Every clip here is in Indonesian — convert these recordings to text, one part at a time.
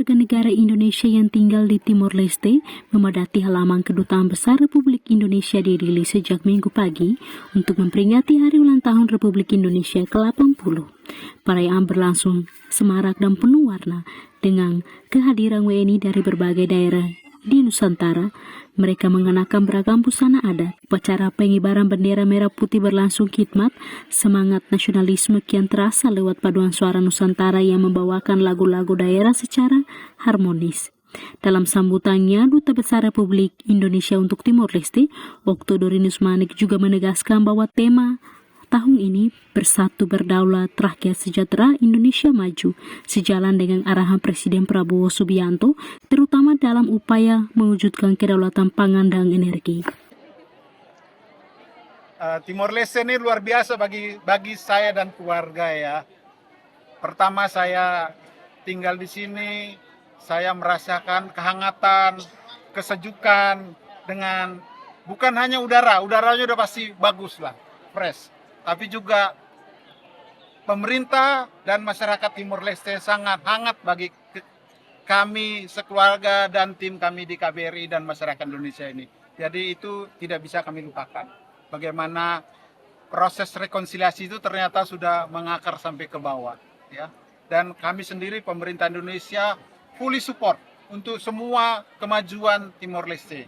warga negara Indonesia yang tinggal di Timor Leste memadati halaman Kedutaan Besar Republik Indonesia di Dili sejak Minggu pagi untuk memperingati Hari Ulang Tahun Republik Indonesia ke-80. Perayaan berlangsung semarak dan penuh warna dengan kehadiran WNI dari berbagai daerah di Nusantara. Mereka mengenakan beragam busana adat. Upacara pengibaran bendera merah putih berlangsung khidmat. Semangat nasionalisme kian terasa lewat paduan suara Nusantara yang membawakan lagu-lagu daerah secara harmonis. Dalam sambutannya, Duta Besar Republik Indonesia untuk Timor Leste, Oktodorinius Manik, juga menegaskan bahwa tema tahun ini Bersatu Berdaulat Rakyat Sejahtera Indonesia Maju sejalan dengan arahan Presiden Prabowo Subianto, terutama dalam upaya mewujudkan kedaulatan pangan dan energi. Timor Leste ini luar biasa bagi saya dan keluarga ya. Pertama saya tinggal di sini, saya merasakan kehangatan, kesejukan dengan bukan hanya udaranya udah pasti bagus lah, fresh. Tapi juga pemerintah dan masyarakat Timor Leste sangat hangat bagi kami sekeluarga dan tim kami di KBRI dan masyarakat Indonesia ini. Jadi itu tidak bisa kami lupakan. Bagaimana proses rekonsiliasi itu ternyata sudah mengakar sampai ke bawah, ya. Dan kami sendiri pemerintah Indonesia fully support untuk semua kemajuan Timor Leste.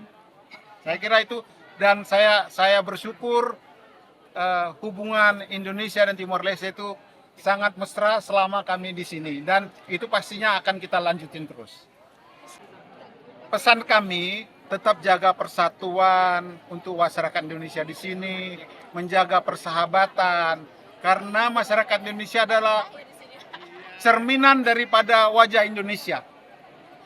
Saya kira itu, dan saya bersyukur hubungan Indonesia dan Timor Leste itu sangat mesra selama kami di sini, dan itu pastinya akan kita lanjutin terus. Pesan kami tetap jaga persatuan untuk masyarakat Indonesia di sini, menjaga persahabatan, karena masyarakat Indonesia adalah cerminan daripada wajah Indonesia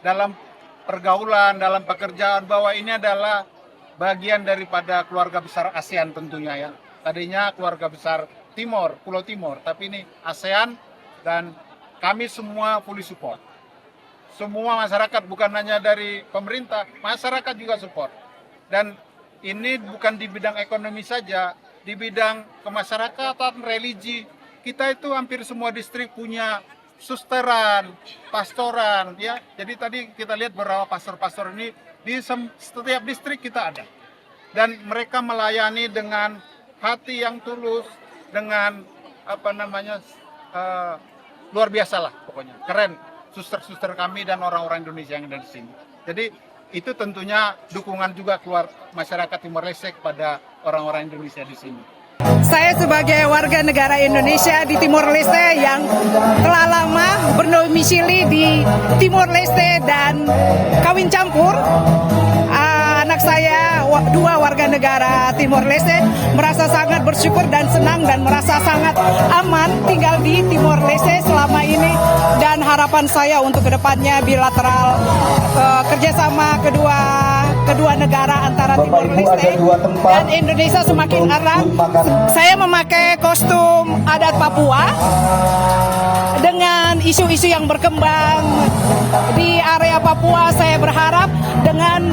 dalam pergaulan, dalam pekerjaan, bahwa ini adalah bagian daripada keluarga besar ASEAN tentunya ya. Tadinya keluarga besar Timor, Pulau Timor, tapi ini ASEAN, dan kami semua fully support. Semua masyarakat, bukan hanya dari pemerintah, masyarakat juga support. Dan ini bukan di bidang ekonomi saja, di bidang kemasyarakatan, religi. Kita itu hampir semua distrik punya susteran, pastoran, ya. Jadi tadi kita lihat beberapa pastor-pastor ini di setiap distrik kita ada. Dan mereka melayani dengan hati yang tulus, dengan luar biasa lah pokoknya, keren suster-suster kami dan orang-orang Indonesia yang ada di sini. Jadi itu tentunya dukungan juga keluar masyarakat Timor Leste kepada orang-orang Indonesia di sini. Saya sebagai warga negara Indonesia di Timor Leste yang telah lama berdomisili di Timor Leste dan kawin campur, anak saya dua warga negara Timor Leste, merasa sangat bersyukur dan senang dan merasa sangat aman tinggal di Timor Leste selama ini, dan harapan saya untuk kedepannya bilateral kerjasama kedua negara antara Timor Leste dan Indonesia semakin erat. Saya memakai kostum adat Papua dengan isu-isu yang berkembang di area Papua. Saya berharap dengan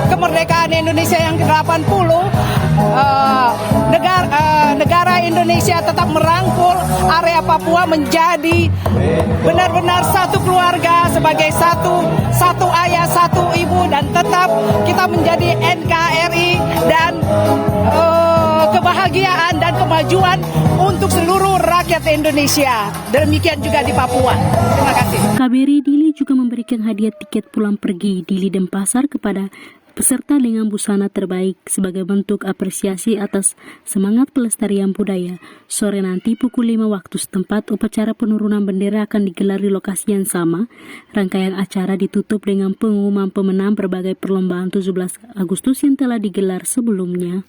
kemerdekaan Indonesia yang ke-80, negara Indonesia tetap merangkul area Papua menjadi benar-benar satu keluarga, sebagai satu ayah, satu ibu, dan tetap kita menjadi NKRI dan kebahagiaan dan kemajuan untuk seluruh rakyat Indonesia. Demikian juga di Papua. Terima kasih. KBRI Dili juga memberikan hadiah tiket pulang pergi Dili Denpasar kepada peserta dengan busana terbaik sebagai bentuk apresiasi atas semangat pelestarian budaya. Sore nanti pukul 5 waktu setempat, upacara penurunan bendera akan digelar di lokasi yang sama. Rangkaian acara ditutup dengan pengumuman pemenang berbagai perlombaan 17 Agustus yang telah digelar sebelumnya.